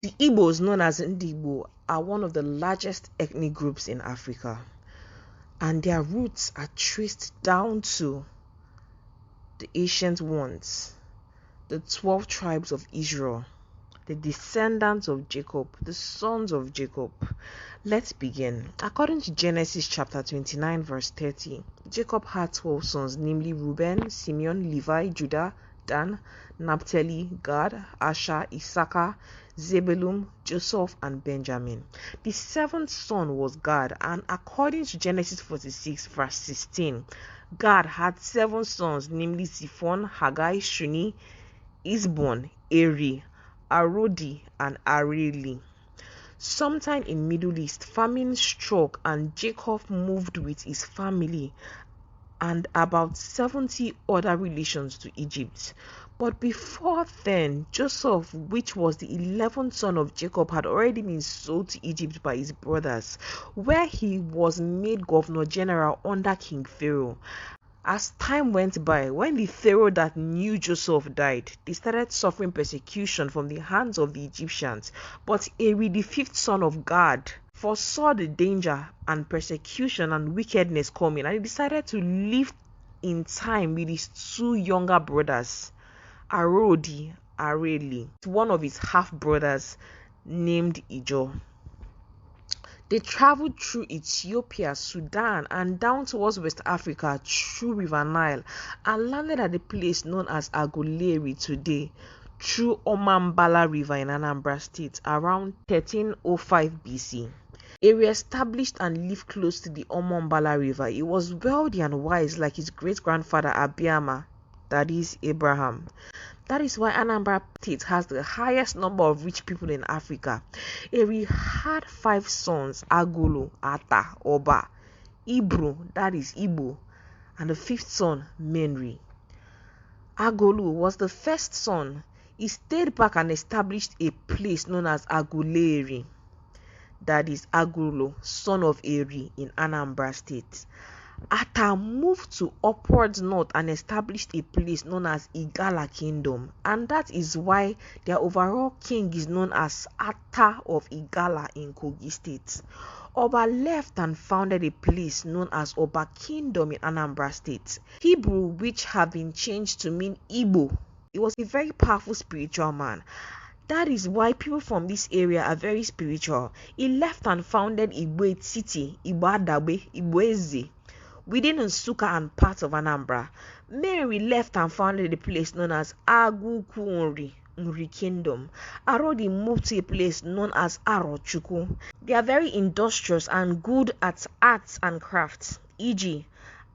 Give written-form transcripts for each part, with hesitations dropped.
The Igbos, known as Ndi Igbo, are one of the largest ethnic groups in Africa, and their roots are traced down to the ancient ones, the 12 tribes of Israel, the descendants of Jacob, the sons of Jacob. Let's begin. According to Genesis chapter 29 verse 30, Jacob had 12 sons, namely Reuben, Simeon, Levi, Judah, Dan, Naphtali, Gad, Asher, Issachar, Zebulun, Joseph, and Benjamin. The seventh son was Gad, and according to Genesis 46 verse 16, Gad had 7 sons, namely Ziphon, Haggai, Shuni, Isbon, Eri, Arodi, and Areli. Sometime in Middle East, famine struck and Jacob moved with his family and about 70 other relations to Egypt. But before then, Joseph, which was the 11th son of Jacob, had already been sold to Egypt by his brothers, where he was made governor general under King Pharaoh. As time went by, when the Pharaoh that knew Joseph died, they started suffering persecution from the hands of the Egyptians. But Eri, the 5th son of Gad, foresaw the danger and persecution and wickedness coming, and he decided to live in time with his 2 younger brothers, Arodi, Areli, one of his half brothers named Ijo. They traveled through Ethiopia, Sudan, and down towards West Africa through River Nile, and landed at the place known as Aguleri today, through Omambala River in Anambra State around 1305 BC. He re-established and lived close to the Omambala River. He was wealthy and wise like his great-grandfather Abiama, that is Abraham. That is why Anambra State has the highest number of rich people in Africa. Eri had 5 sons, Agolo, Ata, Oba, Ibru, that is Igbo, and the 5th son, Menri. Agolo was the first son. He stayed back and established a place known as Aguleri, that is Agolo, son of Eri, in Anambra State. Ata moved to upwards north and established a place known as Igala Kingdom, and that is why their overall king is known as Ata of Igala in Kogi State. Oba left and founded a place known as Oba Kingdom in Anambra State. Hebrew, which have been changed to mean Igbo. He was a very powerful spiritual man. That is why people from this area are very spiritual. He left and founded Igbo'S city, Igbo'Adabe, Igbo'S, within Nsukka and parts of Anambra. Mary left and founded a place known as Agukunri, Nri Kingdom. Arodi moved to a place known as Arochukwu. They are very industrious and good at arts and crafts, e.g.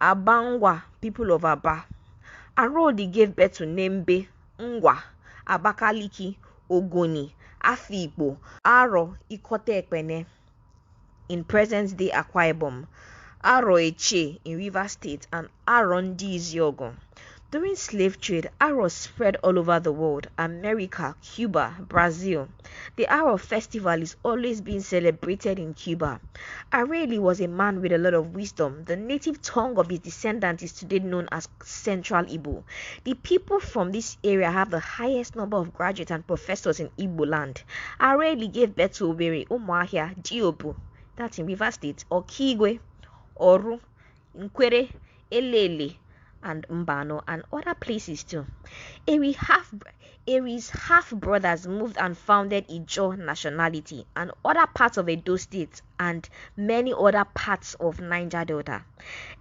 Abangwa, people of Aba. Arodi gave birth to Nembe, Ngwa, Abakaliki, Ogoni, Afikpo, Aro, Ikote Ekpene in present-day Akwa Ibom, Aro Eche in Rivers State, and Aro Ndi Igbo. During slave trade, Aro spread all over the world, America, Cuba, Brazil. The Aro festival is always being celebrated in Cuba. Areli was a man with a lot of wisdom. The native tongue of his descendants is today known as Central Igbo. The people from this area have the highest number of graduates and professors in Igbo land. Areli gave birth to Owerri, Umuahia, Diobu, that's in Rivers State, Okigwe, Oru, Nkwere, Elele, and Mbano, and other places too. Eri's half brothers moved and founded Ijo nationality and other parts of Edo State and many other parts of Niger Delta.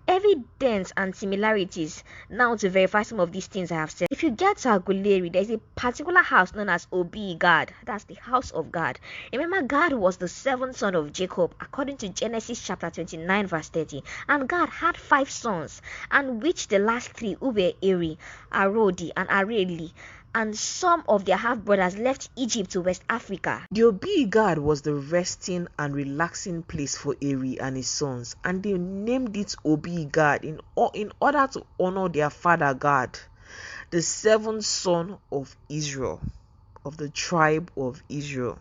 Evidence and similarities. Now to verify some of these things I have said. If you get to Aguleri, there is a particular house known as Obi Gad. That's the house of God. Remember, God was the 7th son of Jacob according to Genesis chapter 29 verse 30. And God had 5 sons, and which the last 3 were Eri, Arodi, and Areli, and some of their half-brothers left Egypt to West Africa. The Obi God was the resting and relaxing place for Eri and his sons, and they named it Obi God in order to honor their father God, the 7th son of Israel, of the tribe of Israel.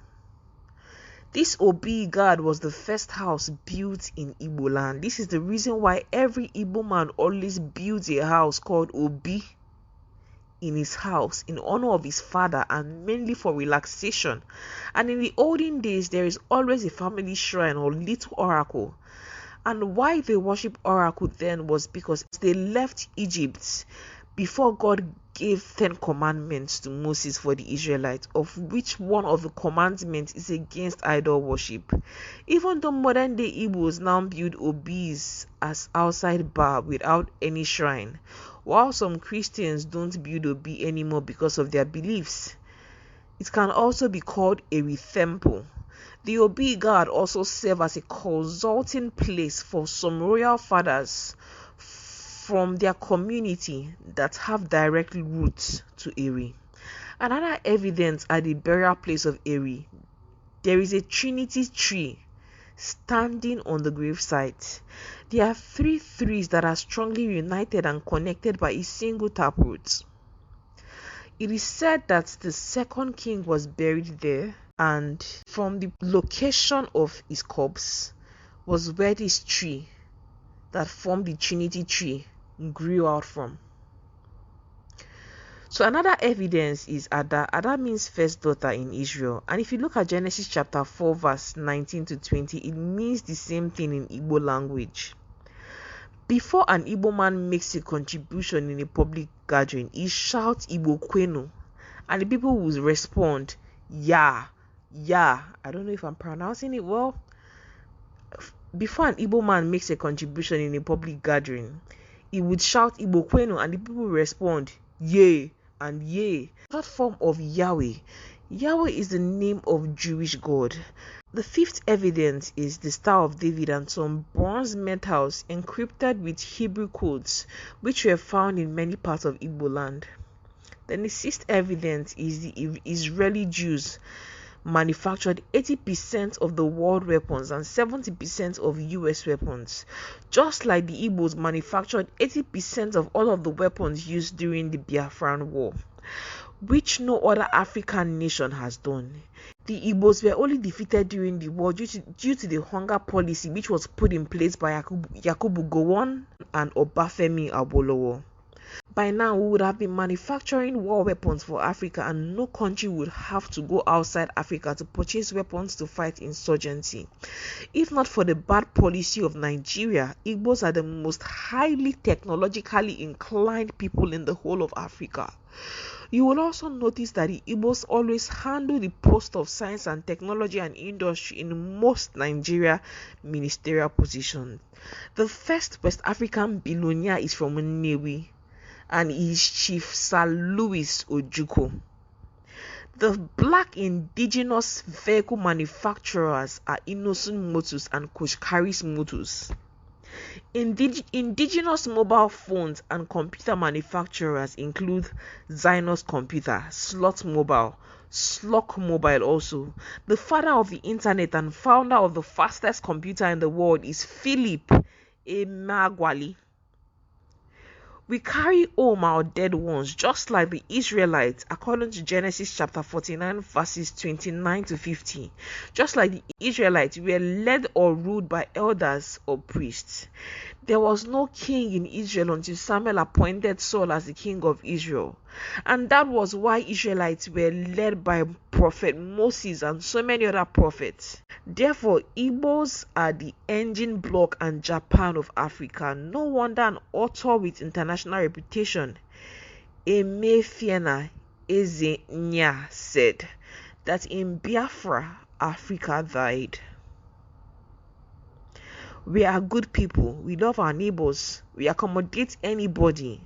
This Obi God was the first house built in Igbo land. This is the reason why every Igbo man always builds a house called Obi in his house in honor of his father and mainly for relaxation. And in the olden days, there is always a family shrine or little oracle. And why they worship oracle then was because they left Egypt before God gave 10 commandments to Moses for the Israelites, of which one of the commandments is against idol worship. Even though modern day Igbo'S now build obis as outside bar without any shrine, while some Christians don't build obi anymore because of their beliefs. It can also be called a temple. The obi guard also serves as a consulting place for some royal fathers from their community that have direct roots to Eri. Another evidence at the burial place of Eri, there is a Trinity tree standing on the gravesite. There are 3 trees that are strongly united and connected by a single taproot. It is said that the second king was buried there, and from the location of his corpse was where this tree that formed the Trinity tree grew out from. So another evidence is Ada. Ada means first daughter in Israel, and if you look at Genesis chapter 4 verse 19 to 20, it means the same thing in Igbo language. Before an Igbo man makes a contribution in a public gathering, he shouts Igbo kwenu, and the people will respond, yeah. I don't know if I'm pronouncing it well. Before an Igbo man makes a contribution in a public gathering, he would shout Igbo kwenu, and the people will respond, yay and yay. That form of Yahweh. Yahweh is the name of Jewish God. The 5th evidence is the Star of David and some bronze metals encrypted with Hebrew codes, which were found in many parts of Igbo land. Then the 6th evidence is the Israeli Jews manufactured 80% of the world weapons and 70% of US weapons, just like the Igbo'S manufactured 80% of all of the weapons used during the Biafran War, which no other African nation has done. The Igbo'S were only defeated during the war due to the hunger policy which was put in place by Yakubu Gowon and Obafemi Awolowo. By now, we would have been manufacturing war weapons for Africa, and no country would have to go outside Africa to purchase weapons to fight insurgency. If not for the bad policy of Nigeria, Igbo'S are the most highly technologically inclined people in the whole of Africa. You will also notice that the Igbo'S always handle the post of science and technology and industry in most Nigeria ministerial positions. The first West African billionaire is from Nnewi, and is Chief Sir Louis Ojukwu. The black indigenous vehicle manufacturers are Innocent Motors and Koshkaris Motors. Indigenous mobile phones and computer manufacturers include Zynos Computer, Slot Mobile, Slock Mobile also. The father of the internet and founder of the fastest computer in the world is Philip Emeagwali. We carry home our dead ones just like the Israelites, according to Genesis chapter 49 verses 29 to 50. Just like the Israelites were led or ruled by elders or priests. There was no king in Israel until Samuel appointed Saul as the king of Israel. And that was why Israelites were led by prophet Moses and so many other prophets. Therefore, Igbo'S are the engine block and Japan of Africa. No wonder an author with international reputation, Emefiena Ezenya, said that in Biafra, Africa died. We are good people. We love our neighbors. We accommodate anybody.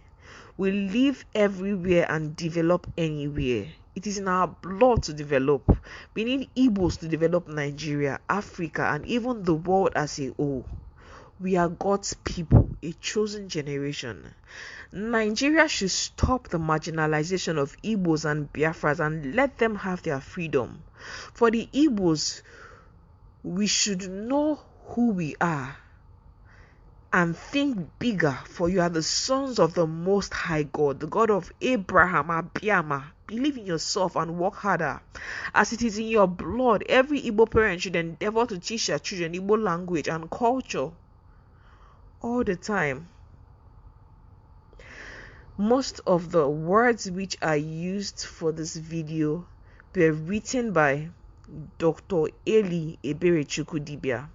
We live everywhere and develop anywhere. It is in our blood to develop. We need Igbo'S to develop Nigeria, Africa, and even the world as a whole. We are God's people, a chosen generation. Nigeria should stop the marginalization of Igbo'S and Biafras and let them have their freedom. For the Igbo'S, we should know who we are and think bigger, for you are the sons of the Most High God, the God of Abraham, Abiyama. Believe in yourself and work harder. As it is in your blood, every Igbo parent should endeavor to teach their children Igbo language and culture all the time. Most of the words which are used for this video were written by Dr. Eli Eberechukwu Dibia.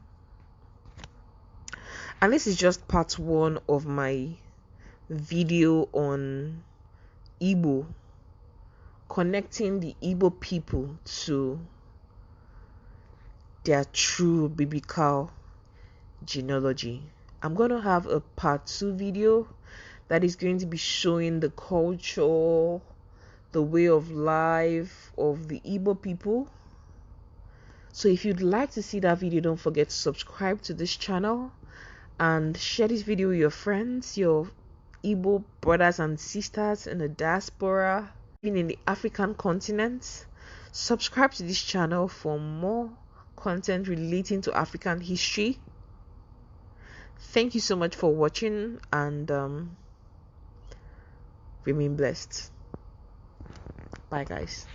And this is just part 1 of my video on Igbo, connecting the Igbo people to their true biblical genealogy. I'm going to have a part 2 video that is going to be showing the culture, the way of life of the Igbo people. So if you'd like to see that video, don't forget to subscribe to this channel and share this video with your friends, your Igbo brothers and sisters in the diaspora, even in the African continent. Subscribe to this channel for more content relating to African history. Thank you so much for watching, and remain blessed. Bye guys.